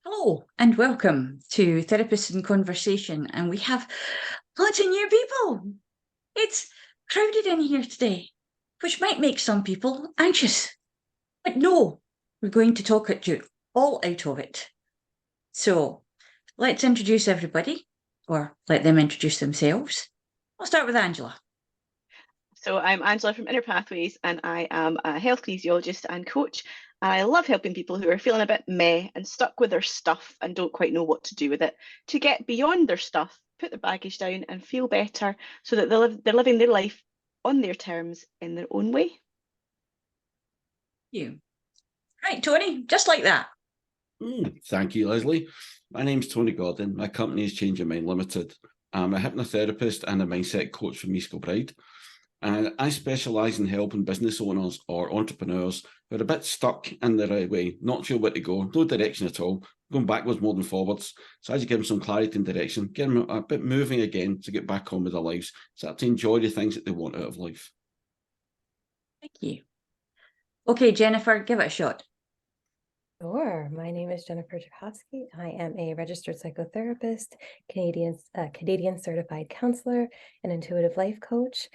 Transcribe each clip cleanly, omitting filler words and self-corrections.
Hello and welcome to Therapists in Conversation. And we have lots of new people. It's crowded in here today, which might make some people anxious. But no, we're going to talk at you all out of it. So let's introduce everybody, or let them introduce themselves. I'll start with Angela. So I'm Angela from Inner Pathways, and I am a health kinesiologist and coach. And I love helping people who are feeling a bit meh and stuck with their stuff and don't quite know what to do with it to get beyond their stuff, put their baggage down and feel better so that they're living their life on their terms in their own way. You. Right, Tony, just like that. Thank you, Lesley. My name's Tony Gordon. My company is Change Your Mind Limited. I'm a hypnotherapist and a mindset coach for Bride. And I specialise in helping business owners or entrepreneurs who are a bit stuck in their way, not sure where to go, no direction at all, going backwards more than forwards. So as you give them some clarity and direction, get them a bit moving again to get back on with their lives, start to enjoy the things that they want out of life. Thank you. Okay, Jennifer, give it a shot. Sure. My name is Jennifer Jurkofsky. I am a registered psychotherapist, Canadian certified counselor, and intuitive life coach.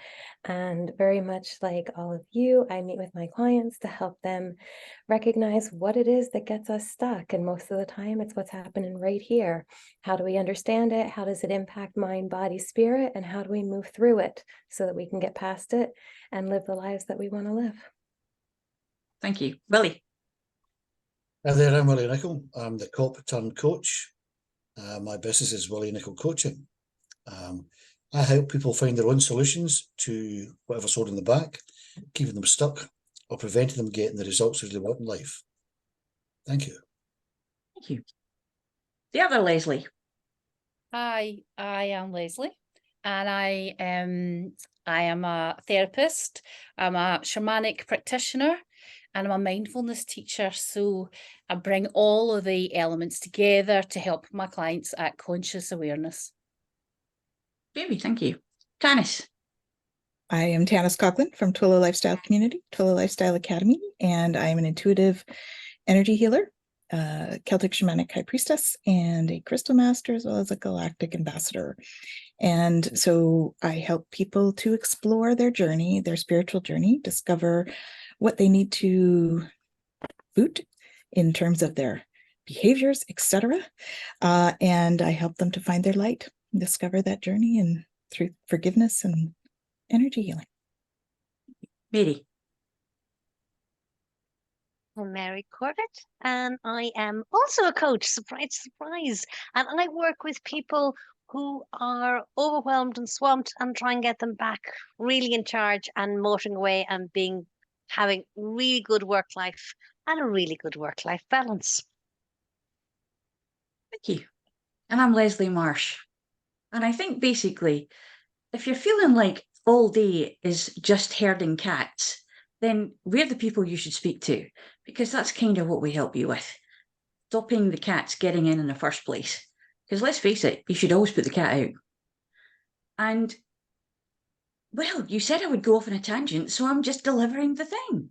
And very much like all of you, I meet with my clients to help them recognize what it is that gets us stuck. And most of the time, it's what's happening right here. How do we understand it? How does it impact mind, body, spirit? And how do we move through it so that we can get past it and live the lives that we want to live? Thank you. Willie. Hi there, I'm Willie Nicol. I'm the corporate turned coach. My business is Willie Nicol Coaching. I help people find their own solutions to whatever's holding them back, keeping them stuck, or preventing them getting the results that they want in life. Thank you. Thank you. The other Lesley. Hi, I am Lesley, and I am a therapist. I'm a shamanic practitioner, and I'm a mindfulness teacher. So I bring all of the elements together to help my clients at conscious awareness. Baby, thank you. Tanys. I am Tanys Coughlan from Twillo Lifestyle Community, Twillo Lifestyle Academy, and I am an intuitive energy healer, Celtic shamanic high priestess, and a crystal master, as well as a galactic ambassador. And so I help people to explore their journey, their spiritual journey, discover what they need to boot in terms of their behaviors, etc. And I help them to find their light, discover that journey, and through forgiveness and energy healing. Mary. I'm Mary Corbett, and I am also a coach, surprise, surprise. And I work with people who are overwhelmed and swamped and try and get them back really in charge and motoring away and having really good work life and a really good work life balance. Thank you. And I'm Lesley Marsh. And I think basically, if you're feeling like all day is just herding cats, then we're the people you should speak to, because that's kind of what we help you with. Stopping the cats getting in the first place. Because let's face it, you should always put the cat out. And, well, you said I would go off on a tangent, so I'm just delivering the thing.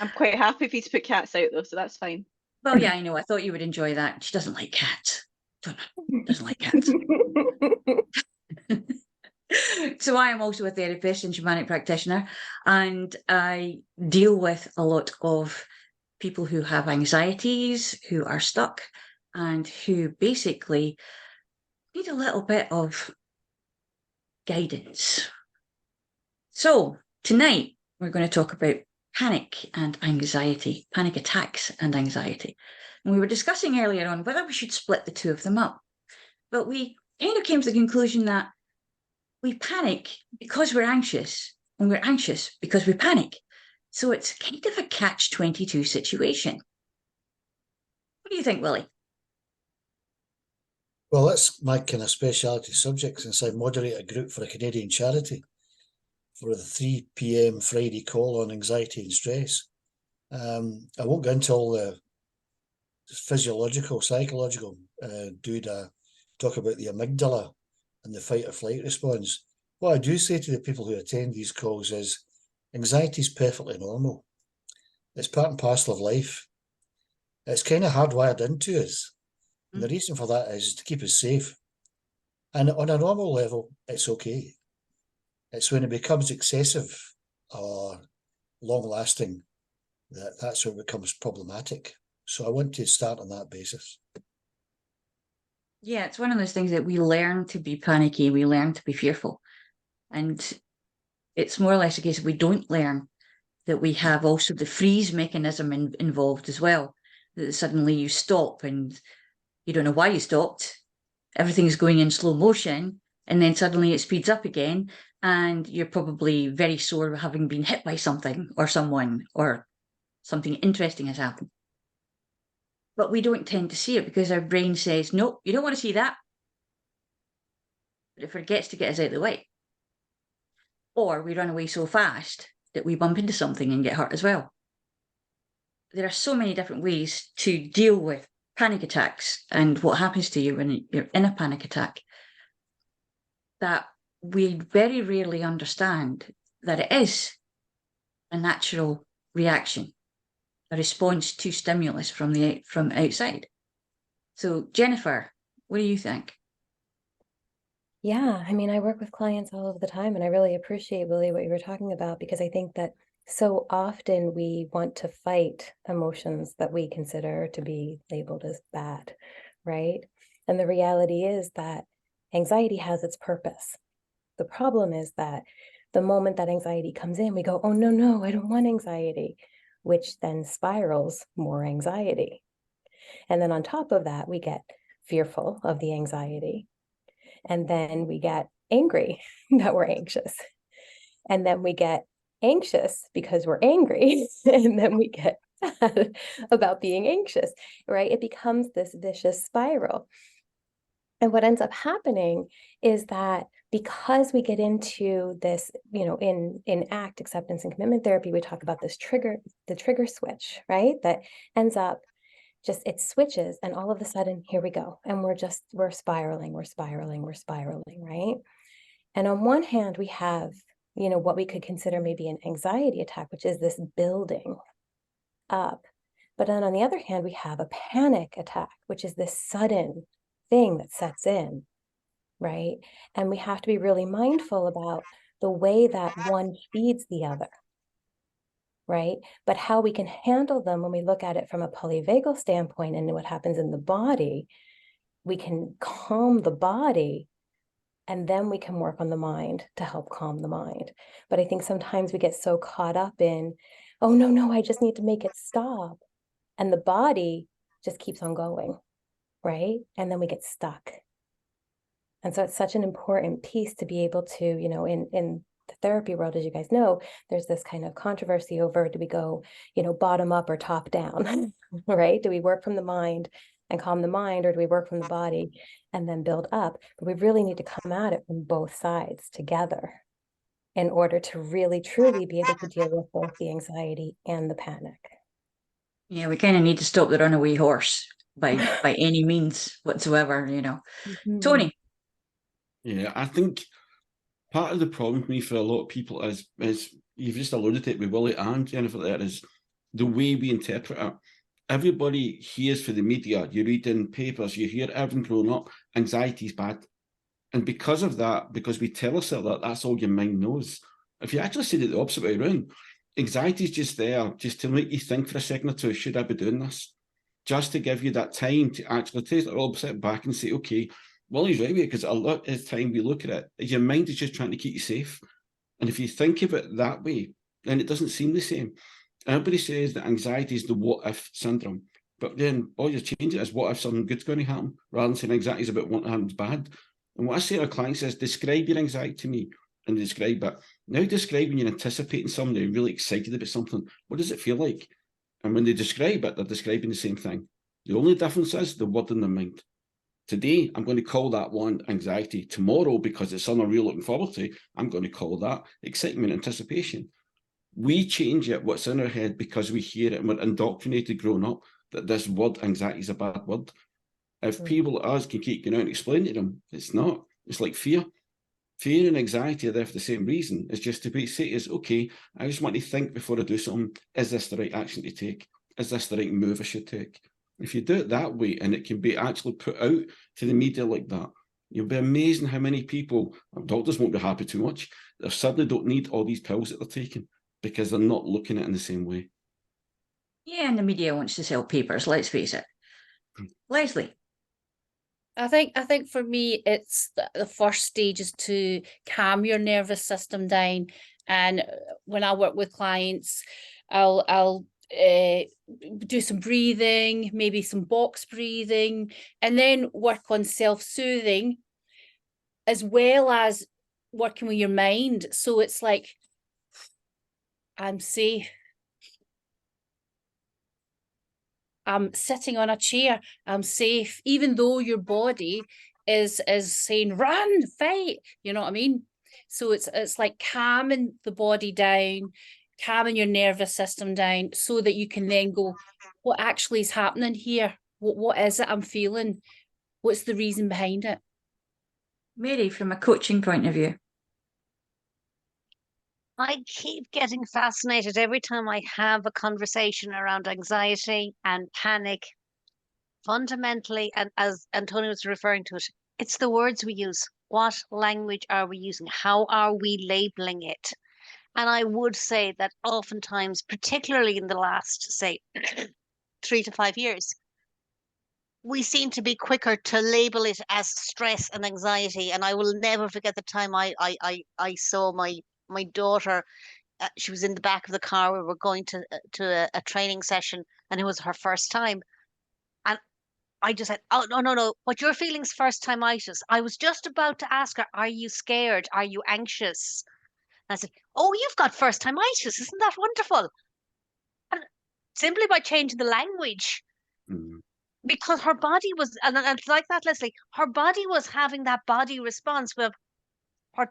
I'm quite happy for you to put cats out though, so that's fine. Well, yeah, I know. I thought you would enjoy that. She doesn't like cats. Doesn't like cats. So I am also a therapist and shamanic practitioner, and I deal with a lot of people who have anxieties, who are stuck, and who basically need a little bit of guidance. So tonight we're going to talk about panic and anxiety, panic attacks and anxiety. And we were discussing earlier on whether we should split the two of them up, but we kind of came to the conclusion that we panic because we're anxious, and we're anxious because we panic. So it's kind of a catch-22 situation. What do you think, Willie? Well, that's my kind of speciality subject, since I moderate a group for a Canadian charity for the 3 p.m. Friday call on anxiety and stress. I won't go into all the physiological, psychological talk about the amygdala and the fight or flight response. What I do say to the people who attend these calls is anxiety is perfectly normal. It's part and parcel of life. It's kind of hardwired into us. And the reason for that is to keep us safe. And on a normal level, it's okay. It's when it becomes excessive or long-lasting that's where it becomes problematic. So I want to start on that basis. Yeah, it's one of those things that we learn to be panicky, we learn to be fearful. And it's more or less a case of we don't learn that we have also the freeze mechanism involved as well. That suddenly you stop and you don't know why you stopped. Everything's going in slow motion, and then suddenly it speeds up again, and you're probably very sore having been hit by something or someone, or something interesting has happened. But we don't tend to see it because our brain says, nope, you don't want to see that. But it forgets to get us out of the way. Or we run away so fast that we bump into something and get hurt as well. There are so many different ways to deal with panic attacks and what happens to you when you're in a panic attack that we very rarely understand that it is a natural reaction, a response to stimulus from outside. So, Jennifer, what do you think? Yeah, I mean, I work with clients all of the time, and I really appreciate, Willie, what you were talking about, because I think that so often we want to fight emotions that we consider to be labeled as bad, right? And the reality is that anxiety has its purpose. The problem is that the moment that anxiety comes in, we go, oh, no, I don't want anxiety, which then spirals more anxiety. And then on top of that, we get fearful of the anxiety. And then we get angry that we're anxious. And then we get anxious because we're angry. And then we get sad about being anxious, right? It becomes this vicious spiral. And what ends up happening is that because we get into this, in ACT, acceptance and commitment therapy, we talk about this the trigger switch, right? That ends up it switches, and all of a sudden, here we go. And we're spiraling, right? And on one hand, we have, what we could consider maybe an anxiety attack, which is this building up. But then on the other hand, we have a panic attack, which is this sudden thing that sets in, right? And we have to be really mindful about the way that one feeds the other, right? But how we can handle them when we look at it from a polyvagal standpoint and what happens in the body, we can calm the body, and then we can work on the mind to help calm the mind. But I think sometimes we get so caught up in, oh, no, I just need to make it stop. And the body just keeps on going, right? And then we get stuck. And so it's such an important piece to be able to, in the therapy world, as you guys know, there's this kind of controversy over, do we go, bottom up or top down, right? Do we work from the mind and calm the mind, or do we work from the body and then build up? But we really need to come at it from both sides together in order to really, truly be able to deal with both the anxiety and the panic. Yeah, we kind of need to stop the runaway horse by any means whatsoever, Mm-hmm. Tony. Yeah, I think part of the problem for me for a lot of people is you've just alluded to it with Willie and Jennifer there, is the way we interpret it. Everybody hears for the media, you read in papers, you hear everything growing up, anxiety's bad. And because of that, because we tell ourselves that, that's all your mind knows. If you actually said it the opposite way around, anxiety's just there, just to make you think for a second or two, should I be doing this? Just to give you that time to actually take it all, sit back and say, okay, well, he's right, because a lot of the time we look at it, your mind is just trying to keep you safe. And if you think of it that way, then it doesn't seem the same. Everybody says that anxiety is the what-if syndrome. But then all you change it is what if something good's going to happen, rather than saying anxiety is about what happens bad. And what I say to our clients is, describe your anxiety to me and describe it. Now describe when you're anticipating something, you're really excited about something. What does it feel like? And when they describe it, they're describing the same thing. The only difference is the word in their mind. Today, I'm going to call that one anxiety. Tomorrow, because it's something I'm really looking forward to, I'm going to call that excitement, anticipation. We change it, what's in our head, because we hear it and we're indoctrinated growing up that this word, anxiety, is a bad word. If people like us can keep going out and explain to them, it's not. It's like fear. Fear and anxiety are there for the same reason. It's just to say is, okay, I just want to think before I do something. Is this the right action to take? Is this the right move I should take? If you do it that way, and it can be actually put out to the media like that, you'll be amazed how many people, doctors won't be happy too much, they suddenly don't need all these pills that they're taking because they're not looking at it in the same way. Yeah, and the media wants to sell papers, let's face it. Lesley. I think for me, it's the first stage is to calm your nervous system down. And when I work with clients, I'll do some breathing, maybe some box breathing, and then work on self-soothing as well as working with your mind. So it's like, I'm safe. I'm sitting on a chair, I'm safe, even though your body is saying, run, fight, you know what I mean? So it's like calming the body down, calming your nervous system down, so that you can then go, what actually is happening here? What is it I'm feeling? What's the reason behind it? Mary, from a coaching point of view. I keep getting fascinated every time I have a conversation around anxiety and panic. Fundamentally, and as Antonio was referring to it, it's the words we use. What language are we using? How are we labeling it? And I would say that oftentimes, particularly in the last, say, 3 to 5 years, we seem to be quicker to label it as stress and anxiety. And I will never forget the time I saw my daughter. She was in the back of the car. We were going to a training session, and it was her first time. And I just said, oh, no, what you're feeling is first-timeitis. I was just about to ask her, are you scared? Are you anxious? And I said, oh, you've got first-timeitis. Isn't that wonderful? And simply by changing the language, because her body was, and it's like that, Lesley, her body was having that body response with her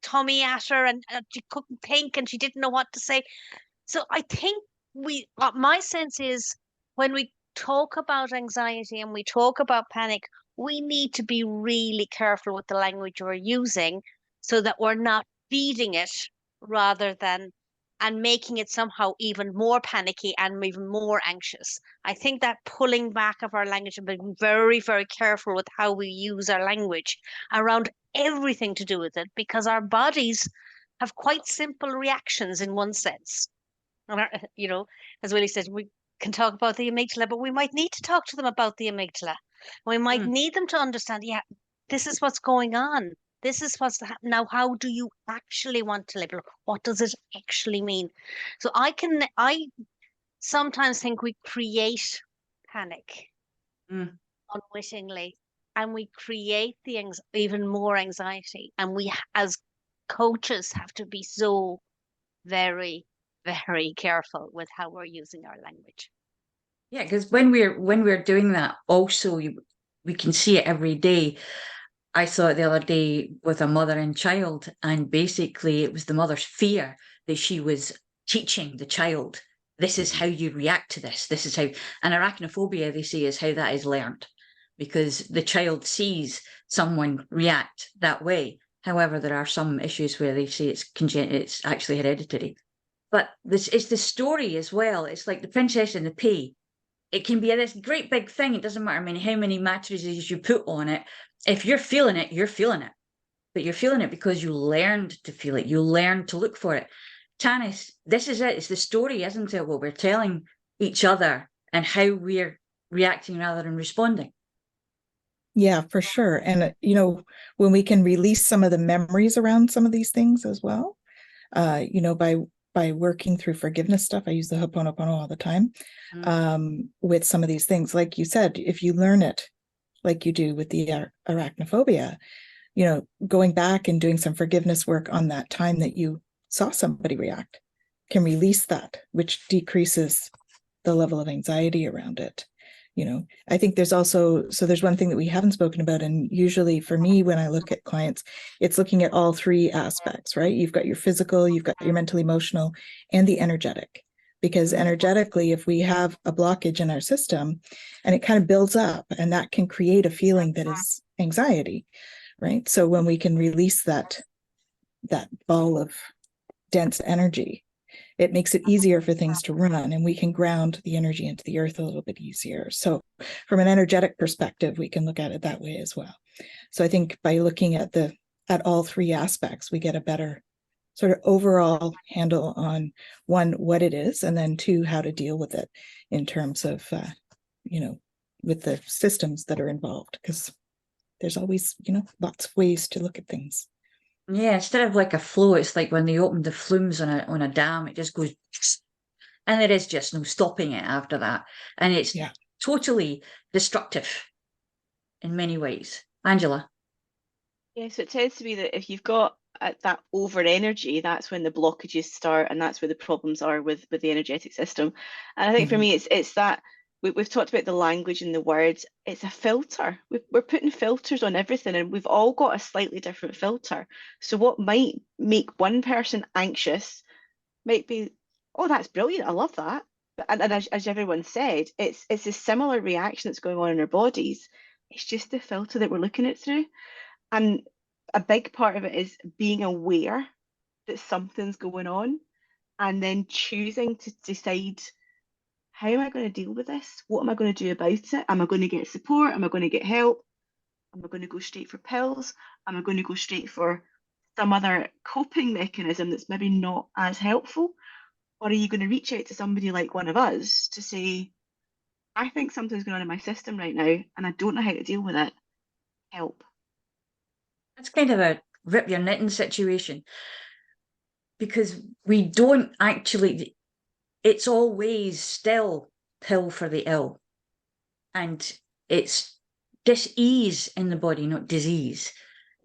tummy at her, and she couldn't think, and she didn't know what to say. So I think my sense is, when we talk about anxiety and we talk about panic, we need to be really careful with the language we're using, so that we're not feeding it rather than and making it somehow even more panicky and even more anxious. I think that pulling back of our language and being very, very careful with how we use our language around everything to do with it, because our bodies have quite simple reactions in one sense. And as Willie said, we can talk about the amygdala, but we might need to talk to them about the amygdala. We might need them to understand, yeah, this is what's going on. This is what's happening. Now, how do you actually want to label? What does it actually mean? So I sometimes think we create panic unwittingly, and we create even more anxiety. And we, as coaches, have to be so very, very careful with how we're using our language. Yeah, because when we're doing that, also we can see it every day. I saw it the other day with a mother and child, and basically it was the mother's fear that she was teaching the child, this is how you react to this. This is how, and arachnophobia, they say, is how that is learned, because the child sees someone react that way. However, there are some issues where they say it's congenital, it's actually hereditary. But it's the story as well. It's like the Princess and the Pea. It can be this great big thing. It doesn't matter how many mattresses you put on it. If you're feeling it, you're feeling it. But you're feeling it because you learned to feel it. You learned to look for it. Tanys, this is it. It's the story, isn't it? What we're telling each other and how we're reacting rather than responding. Yeah, for sure. And, when we can release some of the memories around some of these things as well, by working through forgiveness stuff. I use the Ho'oponopono all the time with some of these things. Like you said, if you learn it, like you do with the arachnophobia, going back and doing some forgiveness work on that time that you saw somebody react can release that, which decreases the level of anxiety around it. I think there's one thing that we haven't spoken about. And usually for me, when I look at clients, it's looking at all three aspects, right? You've got your physical, you've got your mental, emotional, and the energetic. Because energetically, if we have a blockage in our system and it kind of builds up, and that can create a feeling that is anxiety, right? So when we can release that ball of dense energy, it makes it easier for things to run, and we can ground the energy into the earth a little bit easier. So from an energetic perspective, we can look at it that way as well. So I think by looking at all three aspects, we get a better sort of overall handle on, one, what it is, and then two, how to deal with it in terms of, with the systems that are involved, because there's always, lots of ways to look at things. Yeah, instead of like a flow, it's like when they open the flumes on a dam, it just goes, and there is just no stopping it after that. And it's totally destructive in many ways. Angela? Yeah, so it tends to be that if you've got that over energy, that's when the blockages start, and that's where the problems are with the energetic system. And I think for me, it's that we've talked about the language and the words. It's a filter. We're putting filters on everything, and we've all got a slightly different filter. So what might make one person anxious might be, oh, that's brilliant, I love that. And as everyone said, it's a similar reaction that's going on in our bodies. It's just the filter that we're looking at through. And a big part of it is being aware that something's going on, and then choosing to decide, how am I going to deal with this? What am I going to do about it? Am I going to get support? Am I going to get help? Am I going to go straight for pills? Am I going to go straight for some other coping mechanism that's maybe not as helpful? Or are you going to reach out to somebody like one of us to say, I think something's going on in my system right now, and I don't know how to deal with it. Help. That's kind of a rip your knitting situation, because we don't actually, it's always still pill for the ill, and it's dis-ease in the body, not disease.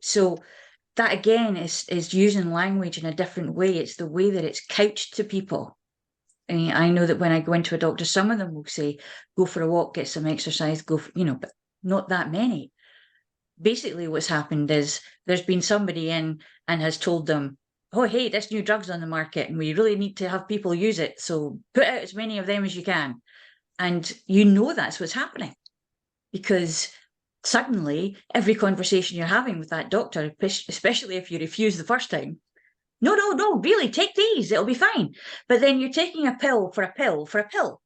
So that again is using language in a different way. It's the way that it's couched to people. I mean, I know that when I go into a doctor, some of them will say, go for a walk, get some exercise, but not that many. Basically what's happened is there's been somebody in and has told them, oh, hey, this new drug's on the market and we really need to have people use it. So put out as many of them as you can. And that's what's happening, because suddenly every conversation you're having with that doctor, especially if you refuse the first time, no, really, take these, it'll be fine. But then you're taking a pill for a pill for a pill.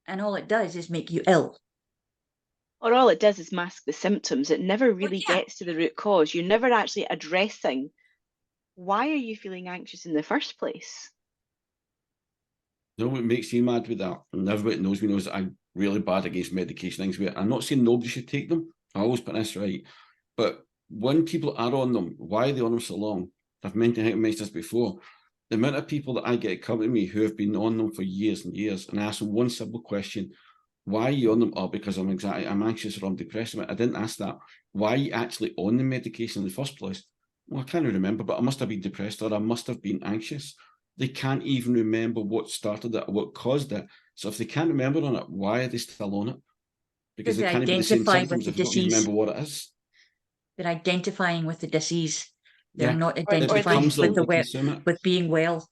And all it does is make you ill. Or all it does is mask the symptoms. It never really gets to the root cause. You're never actually addressing, why are you feeling anxious in the first place? You know what makes you mad with that? And everybody knows that I'm really bad against medication things. I'm not saying nobody should take them. I always put this right. But when people are on them, why are they on them so long? I've mentioned this before. The amount of people that I get come to me who have been on them for years and years, and I ask them one simple question: why are you on them? Oh, because I'm anxious, or I'm depressed. I didn't ask that. Why are you actually on the medication in the first place? Well, I can't remember, but I must have been depressed, or I must have been anxious. They can't even remember what started it or what caused it. So if they can't remember on it, why are they still on it? Because it can't be the same symptoms if they don't remember what it is. They're identifying with the disease. They're not Or identifying with being well.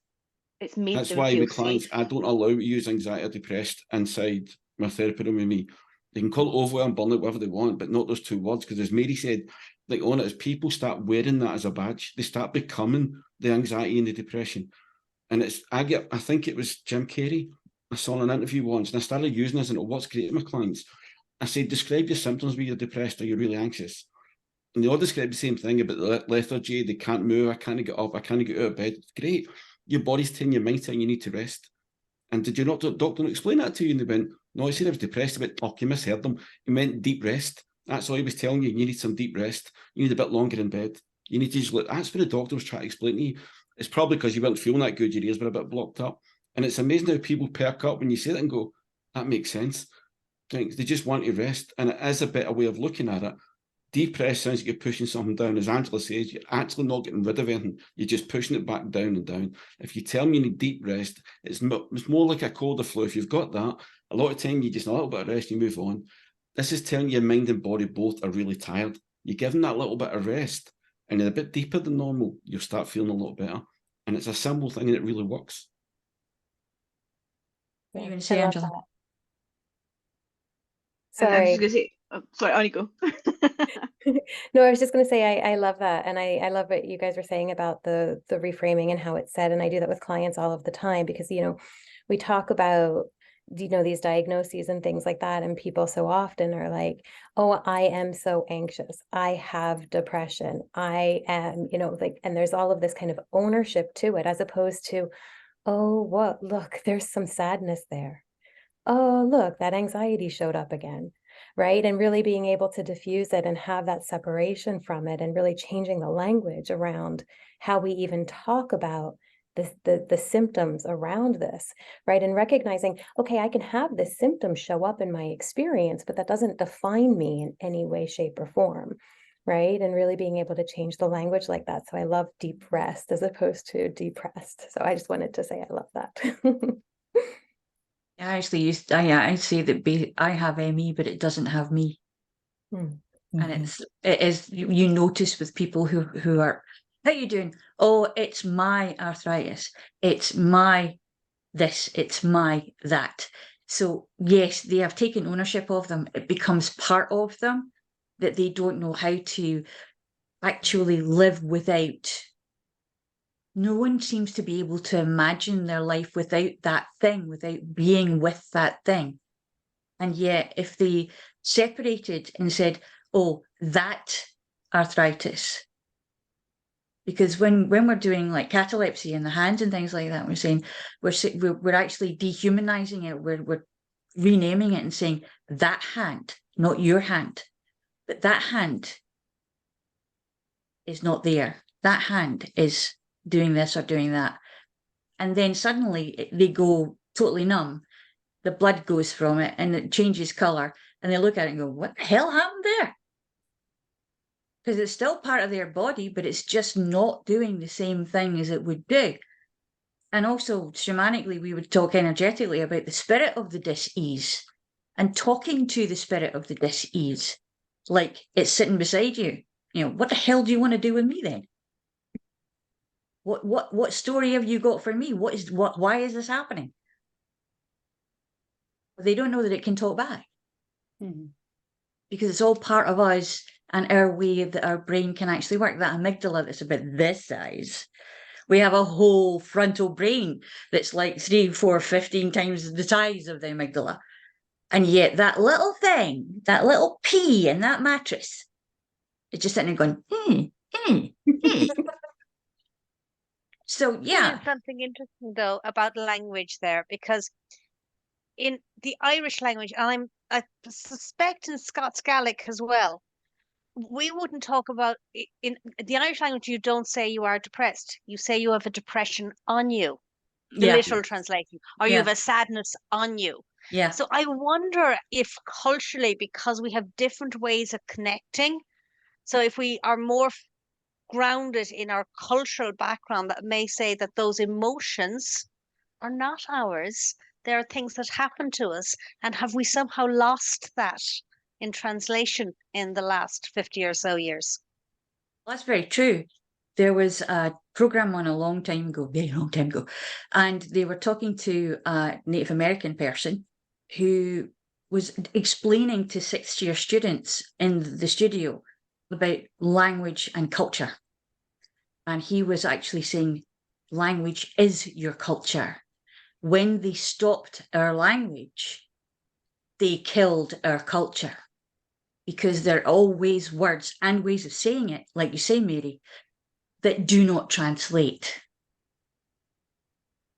It's made That's them why feel with clients, safe. I don't allow to use anxiety or depressed inside my therapy room with me. They can call it overwhelm, burnout, whatever they want, but not those two words. Because as Mary said, like on it, as people start wearing that as a badge, they start becoming the anxiety and the depression. And I think it was Jim Carrey. I saw in an interview once, and I started using this, and what's great with my clients, I said, describe your symptoms where you're depressed or you're really anxious. And they all describe the same thing about the lethargy. They can't move. I can't get up. I can't get out of bed. It's great. Your body's telling your mind saying you need to rest. And did you not, doctor, explain that to you? And they went, no, he said I was depressed. I went, oh, you misheard them. He meant deep rest. That's all he was telling you. You need some deep rest. You need a bit longer in bed. You need to just look. That's what the doctor was trying to explain to you. It's probably because you weren't feeling that good. Your ears were a bit blocked up. And it's amazing how people perk up when you say that and go, that makes sense. They just want to rest. And it is a better way of looking at it. Depressed sounds like you're pushing something down. As Angela says, you're actually not getting rid of anything. You're just pushing it back down and down. If you tell me you need deep rest, it's more like a cold or flu. If you've got that, a lot of time you just a little bit of rest, you move on. This is telling your mind and body both are really tired. You give them that little bit of rest and you're a bit deeper than normal, you'll start feeling a lot better. And it's a simple thing and it really works. What are you going to say, Angela? Sorry. I was just going to say, Oh, sorry, on you go. No, I was just going to say I love that, and I love what you guys were saying about the reframing and how it's said, and I do that with clients all of the time because we talk about these diagnoses and things like that, and people so often are like, oh, I am so anxious, I have depression, I am like, and there's all of this kind of ownership to it, as opposed to, oh, what, look, there's some sadness there, oh, look, that anxiety showed up again. Right. And really being able to diffuse it and have that separation from it, and really changing the language around how we even talk about the symptoms around this. Right. And recognizing, okay, I can have this symptom show up in my experience, but that doesn't define me in any way, shape, or form. Right. And really being able to change the language like that. So I love deep rest as opposed to depressed. So I just wanted to say I love that. I actually I say that I have ME, but it doesn't have me. Mm-hmm. And it is, you notice with people who are, how you doing? Oh, it's my arthritis. It's my this, it's my that. So yes, they have taken ownership of them. It becomes part of them that they don't know how to actually live without. No one seems to be able to imagine their life without that thing, without being with that thing. And yet, if they separated and said, oh, that arthritis, because when we're doing like catalepsy in the hands and things like that, we're saying, we're actually dehumanizing it. We're renaming it and saying that hand, not your hand, but that hand is not there. That hand is doing this or doing that. And then suddenly they go totally numb. The blood goes from it and it changes color. And they look at it and go, what the hell happened there? Because it's still part of their body, but it's just not doing the same thing as it would do. And also, shamanically, we would talk energetically about the spirit of the dis-ease and talking to the spirit of the dis-ease, like it's sitting beside you. What the hell do you want to do with me then? What story have you got for me? Why is this happening? They don't know that it can talk back. Because it's all part of us and our way that our brain can actually work. That amygdala that's about this size. We have a whole frontal brain that's like 3, 4, 15 times the size of the amygdala. And yet that little thing, that little pea in that mattress, is just sitting there going, So, yeah. There's something interesting, though, about language there, because in the Irish language, and I suspect in Scots Gaelic as well, we wouldn't talk about, in the Irish language, you don't say you are depressed. You say you have a depression on you, the literal translation, or you have a sadness on you. Yeah. So I wonder if culturally, because we have different ways of connecting, so if we are more grounded in our cultural background, that may say that those emotions are not ours. There are things that happen to us, and have we somehow lost that in translation in the last 50 or so years? Well, that's very true. There was a program on a very long time ago, and they were talking to a Native American person who was explaining to 6th-year students in the studio about language and culture. And he was actually saying, language is your culture. When they stopped our language, they killed our culture. Because there are always words and ways of saying it, like you say, Mary, that do not translate.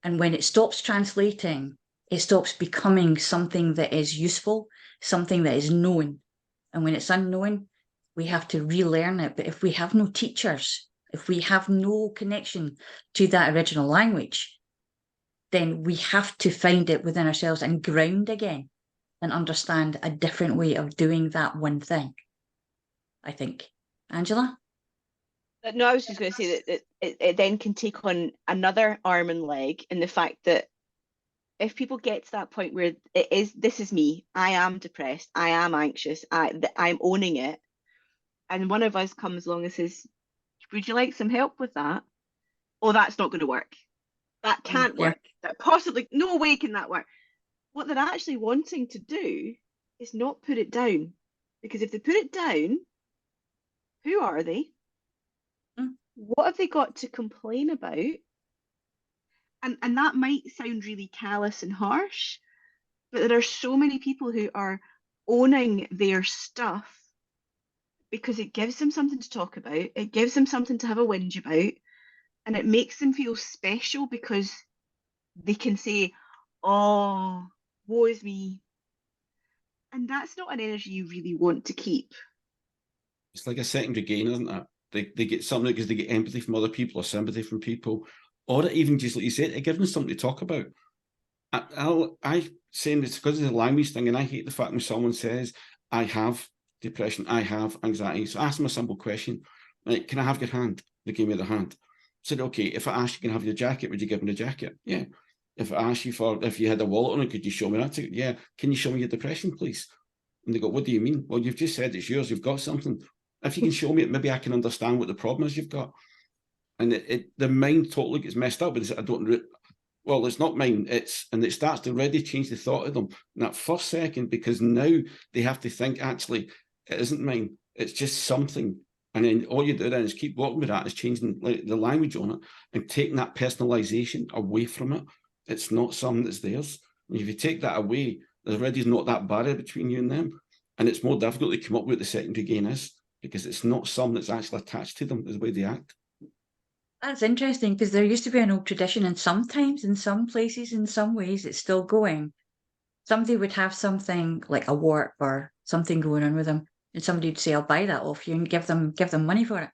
And when it stops translating, it stops becoming something that is useful, something that is known. And when it's unknown, we have to relearn it. But if we have no teachers, if we have no connection to that original language, then we have to find it within ourselves and ground again and understand a different way of doing that one thing, I think. Angela? No, I was just going to say that it then can take on another arm and leg in the fact that if people get to that point where this is me, I am depressed, I am anxious, I'm owning it, and one of us comes along and says, would you like some help with that? Oh, that's not going to work. That can't work. That possibly, no way can that work. What they're actually wanting to do is not put it down. Because if they put it down, who are they? Mm. What have they got to complain about? And that might sound really callous and harsh, but there are so many people who are owning their stuff because it gives them something to talk about, it gives them something to have a whinge about, and it makes them feel special because they can say, oh, woe is me. And that's not an energy you really want to keep. It's like a secondary gain, isn't it? They get something because they get empathy from other people or sympathy from people, or even just like you said, it gives them something to talk about. I saying it's because of the language thing, and I hate the fact when someone says, I have depression, I have anxiety. So I ask them a simple question, like, can I have your hand? They gave me the hand. I said, okay, if I ask you, can I have your jacket, would you give me the jacket? Yeah. If I ask you for, if you had a wallet on it, could you show me that? Yeah. Can you show me your depression, please? And they go, what do you mean? Well, you've just said it's yours, you've got something. If you can show me it, maybe I can understand what the problem is you've got. And the mind totally gets messed up. But I don't, well, it's not mine, and it starts to already change the thought of them in that first second, because now they have to think, actually, it isn't mine, it's just something. And then all you do then is keep working with that, is changing the language on it and taking that personalization away from it. It's not something that's theirs. And if you take that away, there already is not that barrier between you and them. And it's more difficult to come up with what the secondary gain is, because it's not something that's actually attached to them, the way they act. That's interesting, because there used to be an old tradition, and sometimes in some places, in some ways, it's still going. Somebody would have something like a wart or something going on with them, and somebody would say, I'll buy that off you, and give them money for it.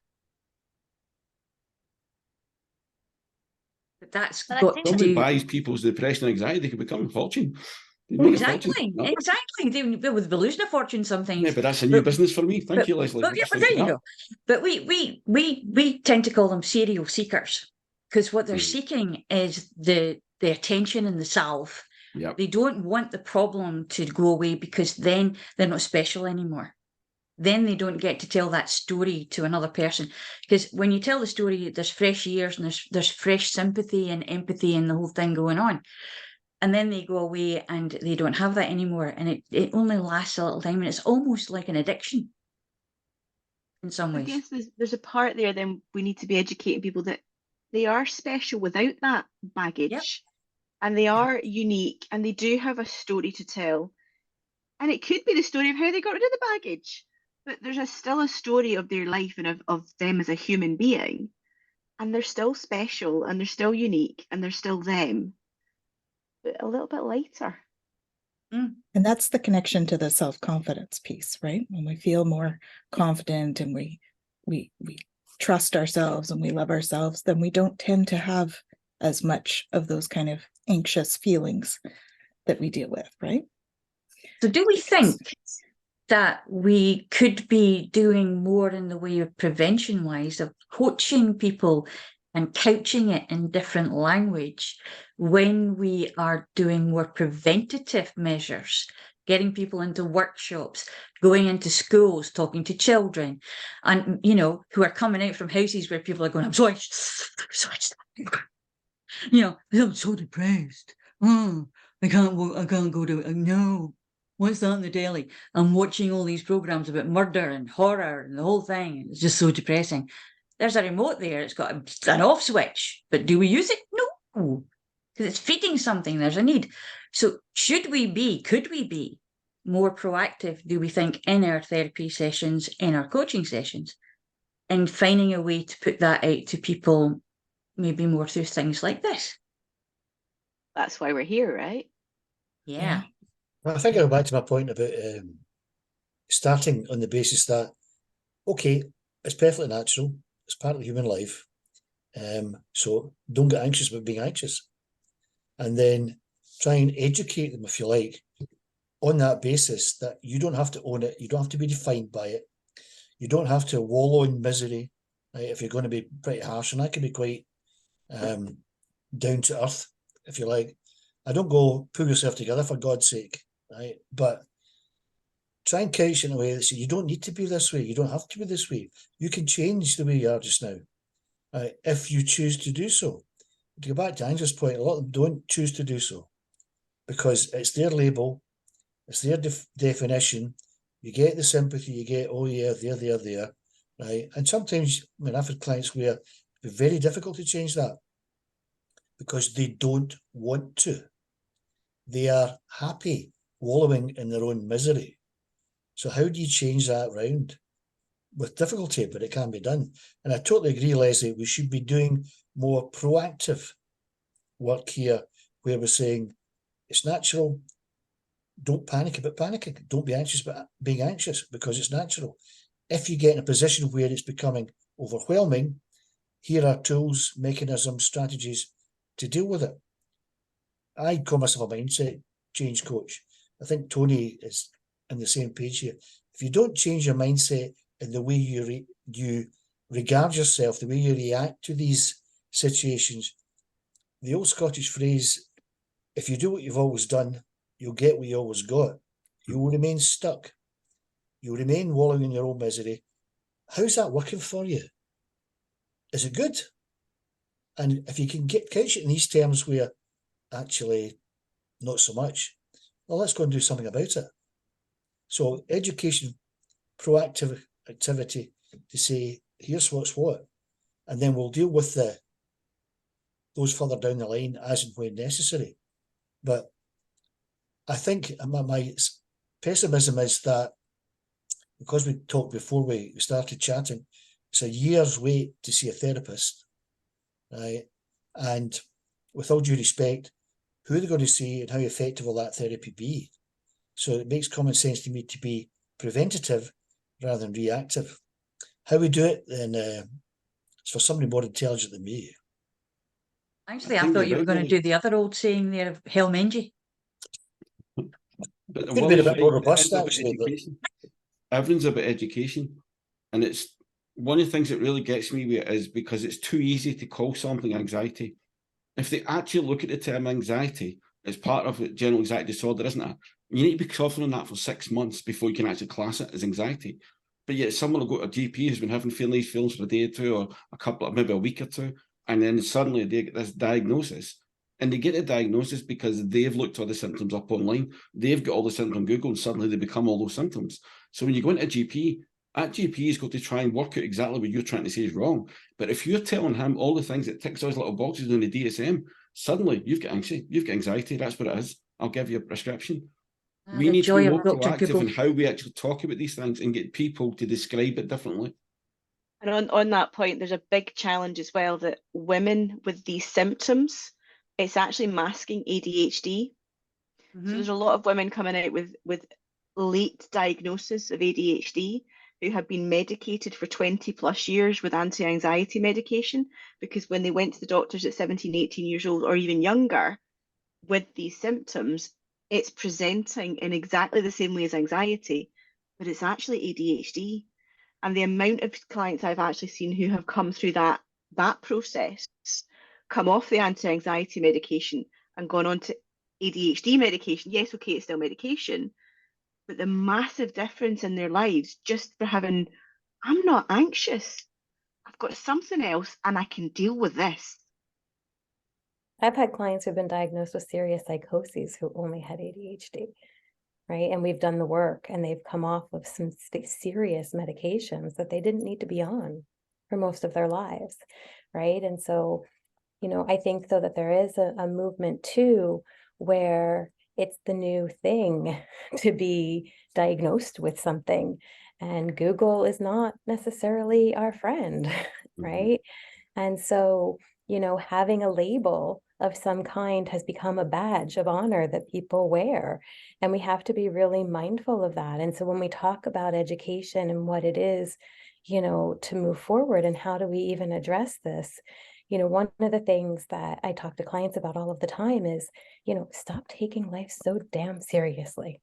But that's But I got think to Somebody do. buys people's depression and anxiety, they can become a fortune. They make a fortune. Exactly, No. exactly. They would losing a fortune sometimes. Yeah, but that's a new business for me. Thank you, Lesley. Well, yeah, but there you go. But we tend to call them serial seekers, because what they're seeking is the attention and the salve. Yep. They don't want the problem to go away, because then they're not special anymore. Then they don't get to tell that story to another person, because when you tell the story, there's fresh ears and there's fresh sympathy and empathy and the whole thing going on. And then they go away and they don't have that anymore, and it only lasts a little time, and it's almost like an addiction in some I ways. guess there's a part there then we need to be educating people that they are special without that baggage. Yep. And they are unique, and they do have a story to tell. And it could be the story of how they got rid of the baggage, but there's still a story of their life and of them as a human being. And they're still special, and they're still unique, and they're still them, but a little bit lighter. And that's the connection to the self-confidence piece, right? When we feel more confident and we trust ourselves and we love ourselves, then we don't tend to have as much of those kind of anxious feelings that we deal with, right? So do we think that we could be doing more in the way of prevention-wise, of coaching people and couching it in different language, when we are doing more preventative measures, getting people into workshops, going into schools, talking to children, and, you know, who are coming out from houses where people are going, I'm so you know, I'm so depressed. I can't go to, no. What's that in the daily? I'm watching all these programs about murder and horror and the whole thing. It's just so depressing. There's a remote there. It's got an off switch, but do we use it? No, because it's feeding something. There's a need. So could we be more proactive, do we think, in our therapy sessions, in our coaching sessions, and finding a way to put that out to people, maybe more through things like this? That's why we're here, right? Yeah. I think I go back to my point about starting on the basis that, okay, it's perfectly natural. It's part of human life. So don't get anxious about being anxious. And then try and educate them, if you like, on that basis, that you don't have to own it. You don't have to be defined by it. You don't have to wallow in misery, right, if you're going to be pretty harsh. And that can be quite down to earth, if you like. I don't go pull yourself together, for God's sake, right? But try and couch in a way that says you don't need to be this way. You don't have to be this way. You can change the way you are just now, if you choose to do so. To go back to Angela's point, a lot of them don't choose to do so because it's their label, it's their definition. You get the sympathy, you get, oh yeah, there, right? And sometimes, I mean, I've had clients where it's very difficult to change that because they don't want to. They are happy wallowing in their own misery. So how do you change that round? With difficulty, but it can be done. And I totally agree, Lesley, we should be doing more proactive work here where we're saying it's natural. Don't panic about panicking. Don't be anxious about being anxious because it's natural. If you get in a position where it's becoming overwhelming, here are tools, mechanisms, strategies to deal with it. I call myself a mindset change coach. I think Tony is on the same page here. If you don't change your mindset in the way you regard yourself, the way you react to these situations, the old Scottish phrase, if you do what you've always done, you'll get what you always got. You will remain stuck. You'll remain wallowing in your own misery. How's that working for you? Is it good? And if you can couch it in these terms where actually not so much, well, let's go and do something about it. So education, proactive activity to say, here's what's what. And then we'll deal with those further down the line as and when necessary. But I think my pessimism is that because we talked before we started chatting, it's a year's wait to see a therapist, right? And with all due respect, who they're going to see and how effective will that therapy be? So it makes common sense to me to be preventative rather than reactive. How we do it, then it's for somebody more intelligent than me. Actually, I thought you were going to do the other old saying there of Hell mend you. But Could have been a bit more robust, actually. Everything's about education. And it's one of the things that really gets me with it is because it's too easy to call something anxiety. If they actually look at the term anxiety, it's part of general anxiety disorder, isn't it? You need to be covering that for 6 months before you can actually class it as anxiety. But yet someone will go to a GP who's been having these feelings for a day or two or a couple of maybe a week or two, and then suddenly they get this diagnosis. And they get a diagnosis because they've looked all the symptoms up online. They've got all the symptoms on Google, and suddenly they become all those symptoms. So when you go into a GP, that GP has got to try and work out exactly what you're trying to say is wrong. But if you're telling him all the things that ticks those little boxes in the DSM, suddenly you've got anxiety. That's what it is. I'll give you a prescription. We need to be more proactive in how we actually talk about these things and get people to describe it differently. And on that point, there's a big challenge as well that women with these symptoms, it's actually masking ADHD. So there's a lot of women coming out with late diagnosis of ADHD who have been medicated for 20 plus years with anti-anxiety medication, because when they went to the doctors at 17, 18 years old or even younger with these symptoms, it's presenting in exactly the same way as anxiety, but it's actually ADHD. And the amount of clients I've actually seen who have come through that process, come off the anti-anxiety medication and gone on to ADHD medication. Yes, okay, it's still medication, but the massive difference in their lives just for having, I'm not anxious, I've got something else and I can deal with this. I've had clients who've been diagnosed with serious psychoses who only had ADHD, right? And we've done the work and they've come off of some serious medications that they didn't need to be on for most of their lives, right? And so, you know, I think though that there is a movement too where it's the new thing to be diagnosed with something, and Google is not necessarily our friend, right? And so, you know, having a label of some kind has become a badge of honor that people wear, and we have to be really mindful of that. And so when we talk about education and what it is, you know, to move forward and how do we even address this, you know, one of the things that I talk to clients about all of the time is, you know, stop taking life so damn seriously.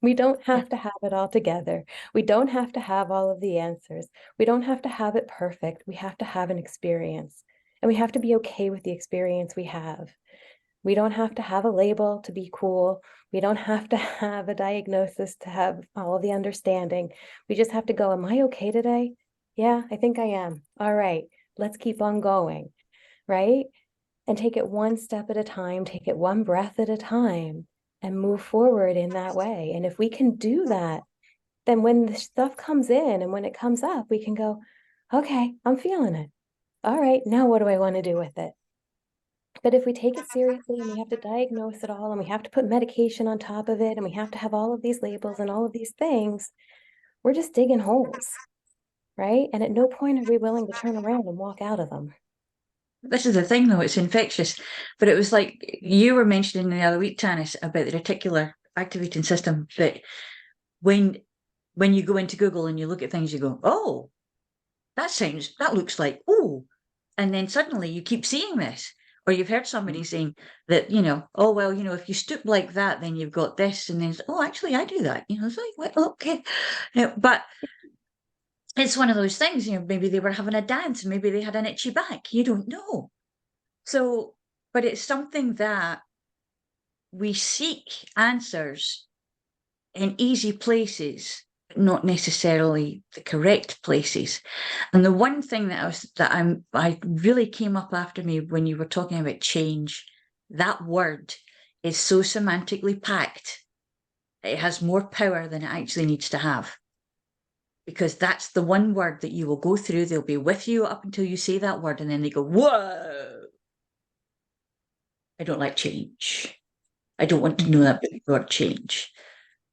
We don't have to have it all together. We don't have to have all of the answers. We don't have to have it perfect. We have to have an experience, and we have to be okay with the experience we have. We don't have to have a label to be cool. We don't have to have a diagnosis to have all of the understanding. We just have to go, am I okay today? Yeah, I think I am. All right, let's keep on going, right? And take it one step at a time, take it 1 breath at a time, and move forward in that way. And if we can do that then when the stuff comes in and when it comes up, we can go, okay, I'm feeling it. All right, now what do I want to do with it? But if we take it seriously and we have to diagnose it all and we have to put medication on top of it and we have to have all of these labels and all of these things, we're just digging holes, right? And at no point are we willing to turn around and walk out of them. This is the thing, though, it's infectious. But it was like you were mentioning the other week, Tanys, about the reticular activating system, that when you go into Google and you look at things, you go, oh, that looks like, oh, and then suddenly you keep seeing this. Or you've heard somebody saying that, oh, well, if you stoop like that, then you've got this. And then, oh, actually, I do that. It's like, well, okay. But it's one of those things, maybe they were having a dance and maybe they had an itchy back. You don't know. So, but it's something that we seek answers in easy places, but not necessarily the correct places. And the one thing I really came up after me when you were talking about change, that word is so semantically packed. It has more power than it actually needs to have. Because that's the one word that you will go through. They'll be with you up until you say that word. And then they go, whoa, I don't like change. I don't want to know that word change.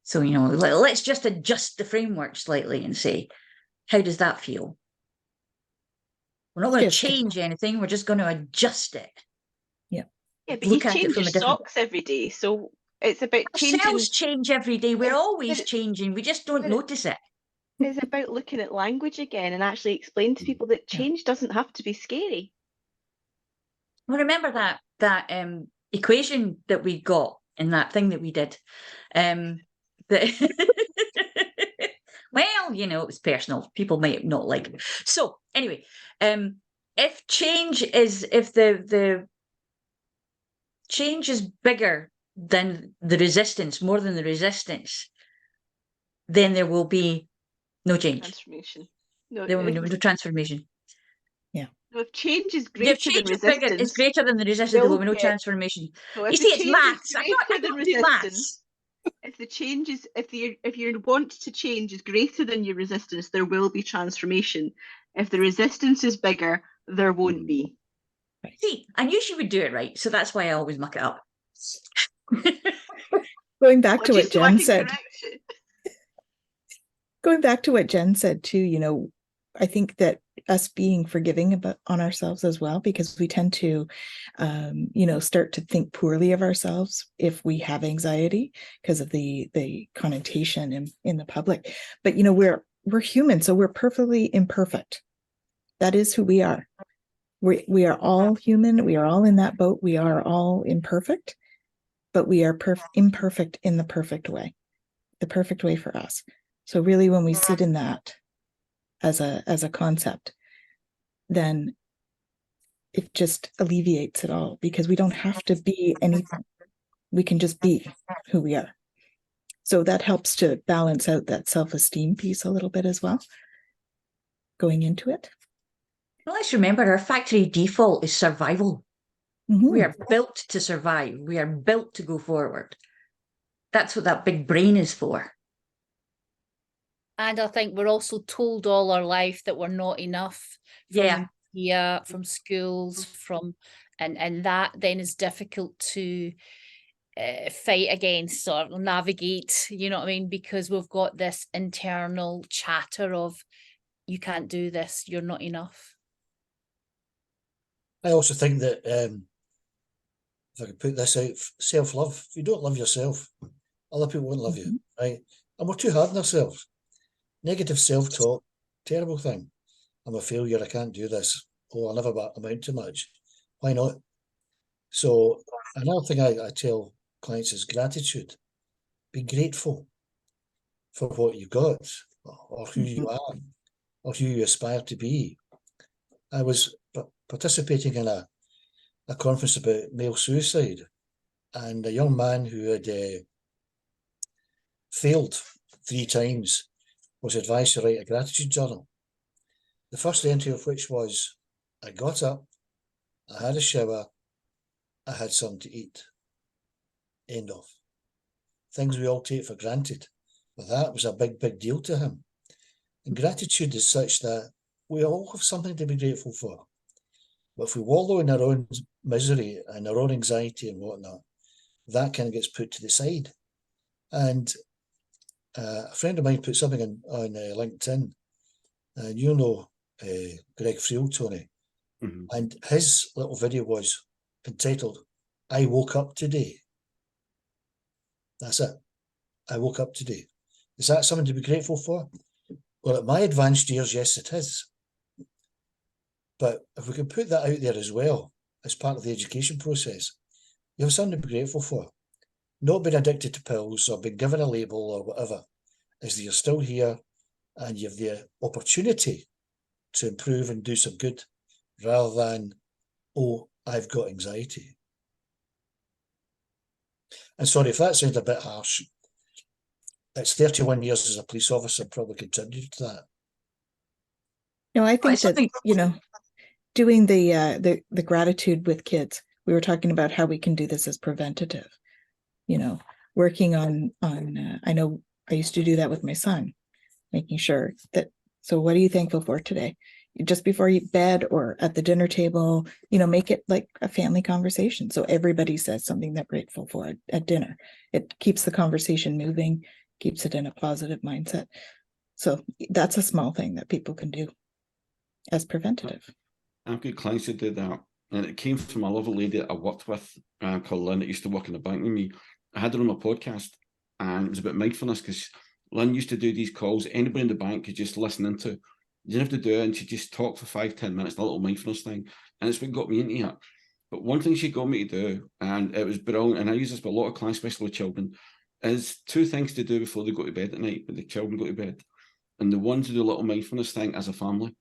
So, let's just adjust the framework slightly and say, how does that feel? We're not going to change anything. We're just going to adjust it. Yeah, but you change your socks every day. So it's about changing. Ourselves change every day. We're always changing. We just don't notice it. It's about looking at language again and actually explain to people that change doesn't have to be scary. Well, remember that equation that we got in that thing that we did. Well, it was personal. People might not like it. So anyway, if the change is bigger than the resistance, more than the resistance, then there will be no change. Transformation. There will be no transformation. Yeah. So if change is greater than resistance, it's greater than the resistance, there will be no transformation. So you see, it's maths. I don't do maths. If the change is, if your want to change is greater than your resistance, there will be transformation. If the resistance is bigger, there won't be. See, I knew she would do it right, so that's why I always muck it up. Going back to what Jen said. Going back to what Jen said too, I think that us being forgiving on ourselves as well, because we tend to, start to think poorly of ourselves if we have anxiety because of the connotation in the public. But, we're human, so we're perfectly imperfect. That is who we are. We are all human. We are all in that boat. We are all imperfect, but we are imperfect in the perfect way for us. So really, when we sit in that as a concept, then it just alleviates it all, because we don't have to be anything. We can just be who we are. So that helps to balance out that self-esteem piece a little bit as well, going into it. Well, let's remember our factory default is survival. Mm-hmm. We are built to survive. We are built to go forward. That's what that big brain is for. And I think we're also told all our life that we're not enough. From schools, and that then is difficult to fight against or navigate, you know what I mean? Because we've got this internal chatter of, you can't do this, you're not enough. I also think that, if I could put this out, self-love. If you don't love yourself, other people won't love you, right? And we're too hard on ourselves. Negative self-talk, terrible thing. I'm a failure, I can't do this. Oh, I never amount to much. Why not? So another thing I tell clients is gratitude. Be grateful for what you've got, or who you are, or who you aspire to be. I was participating in a conference about male suicide, and a young man who had failed 3 times was advised to write a gratitude journal. The first entry of which was, I got up, I had a shower, I had something to eat. End of. Things we all take for granted. But that was a big, big deal to him. And gratitude is such that we all have something to be grateful for. But if we wallow in our own misery and our own anxiety and whatnot, that kind of gets put to the side. And a friend of mine put something on LinkedIn, and you know Greg Friel, Tony, and his little video was entitled, "I woke up today." That's it. I woke up today. Is that something to be grateful for? Well, at my advanced years, yes, it is. But if we can put that out there as well, as part of the education process, you have something to be grateful for. Not being addicted to pills or being given a label or whatever, is that you're still here and you have the opportunity to improve and do some good, rather than, oh, I've got anxiety. And sorry if that sounds a bit harsh. It's 31 years as a police officer probably contributed to that. No, I think that, you know, doing the gratitude with kids, we were talking about how we can do this as preventative, you know, working on I know I used to do that with my son, making sure that, so what are you thankful for today? Just before you bed or at the dinner table, you know, make it like a family conversation. So everybody says something they're grateful for at dinner. It keeps the conversation moving, keeps it in a positive mindset. So that's a small thing that people can do as preventative. I've got clients who do that, and it came from a lovely lady that I worked with called Lynn that used to work in the bank with me. I had her on my podcast, and it was about mindfulness, because Lynn used to do these calls. Anybody in the bank could just listen into. You didn't have to do it, and she just talked for 5-10 minutes, a little mindfulness thing, and it's what got me into it. But one thing she got me to do, and it was brilliant, and I use this with a lot of clients, especially with children, is 2 things to do before they go to bed at night, when the children go to bed. And the one to do a little mindfulness thing as a family,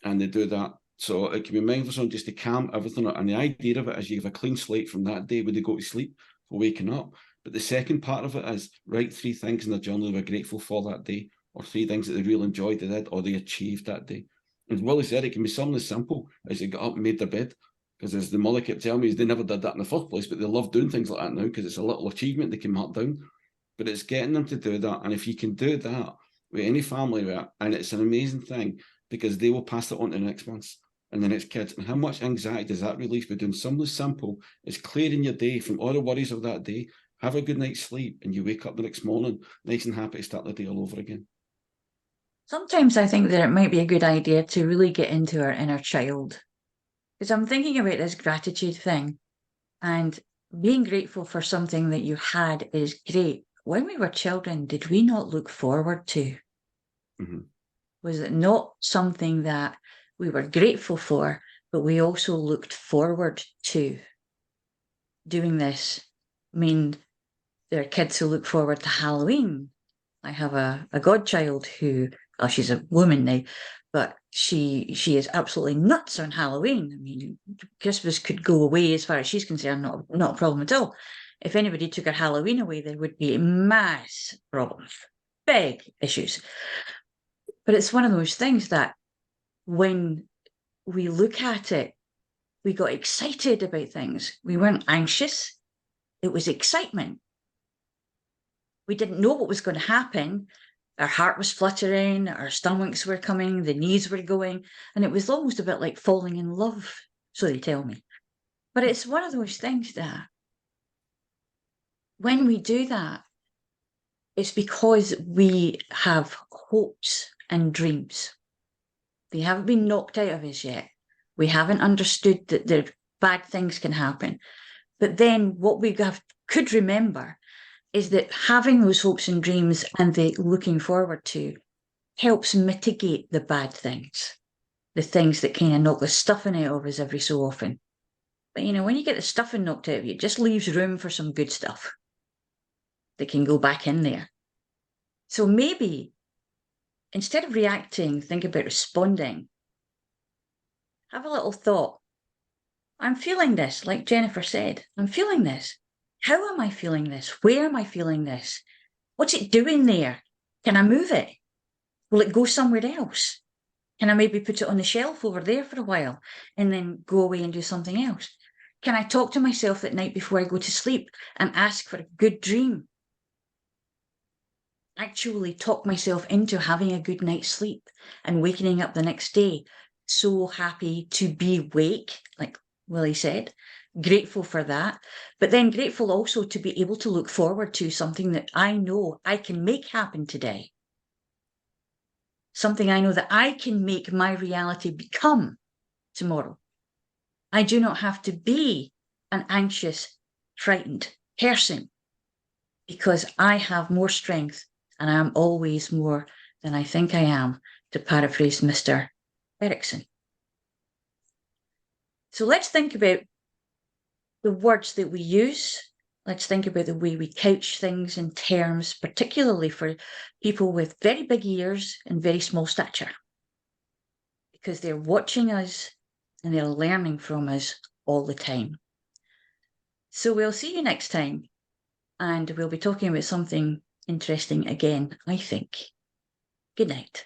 and they do that. So it can be mindfulness on just to calm everything out. And the idea of it is you have a clean slate from that day when they go to sleep for waking up. But the second part of it is write 3 things in their journal they were grateful for that day, or 3 things that they really enjoyed they did, or they achieved that day. And Willie said it can be something as simple as they got up and made their bed. Because as the mother kept telling me, they never did that in the first place, but they love doing things like that now because it's a little achievement they can mark down. But it's getting them to do that. And if you can do that with any family, and it's an amazing thing, because they will pass it on to the next ones and the next kids. And how much anxiety does that release by doing something as simple as clearing your day from all the worries of that day, have a good night's sleep, and you wake up the next morning nice and happy to start the day all over again. Sometimes I think that it might be a good idea to really get into our inner child. Because I'm thinking about this gratitude thing, and being grateful for something that you had is great. When we were children, did we not look forward to? Was it not something that we were grateful for, but we also looked forward to doing this? I mean, there are kids who look forward to Halloween. I have a godchild who, well, she's a woman now, but she is absolutely nuts on Halloween. I mean, Christmas could go away as far as she's concerned, not a problem at all. If anybody took her Halloween away, there would be mass problems, big issues. But it's one of those things that when we look at it, we got excited about things. We weren't anxious. It was excitement. We didn't know what was going to happen. Our heart was fluttering, our stomachs were coming, the knees were going, and it was almost a bit like falling in love, so they tell me. But it's one of those things that when we do that, it's because we have hopes and dreams. They haven't been knocked out of us yet. We haven't understood that the bad things can happen. But then what we could remember is that having those hopes and dreams and the looking forward to helps mitigate the bad things, the things that kind of knock the stuffing out of us every so often. But, you know, when you get the stuffing knocked out of you, it just leaves room for some good stuff that can go back in there. So maybe instead of reacting, think about responding. Have a little thought. I'm feeling this, like Jennifer said. I'm feeling this. How am I feeling this? Where am I feeling this? What's it doing there? Can I move it? Will it go somewhere else? Can I maybe put it on the shelf over there for a while and then go away and do something else? Can I talk to myself at night before I go to sleep and ask for a good dream? actually talk myself into having a good night's sleep and waking up the next day so happy to be awake, like Willie said, grateful for that, but then grateful also to be able to look forward to something that I know I can make happen today. Something I know that I can make my reality become tomorrow. I do not have to be an anxious, frightened person because I have more strength and I am always more than I think I am, to paraphrase Mr. Erickson. So let's think about the words that we use. Let's think about the way we couch things in terms, particularly for people with very big ears and very small stature, because they're watching us and they're learning from us all the time. So we'll see you next time, and we'll be talking about something interesting again, I think. Good night.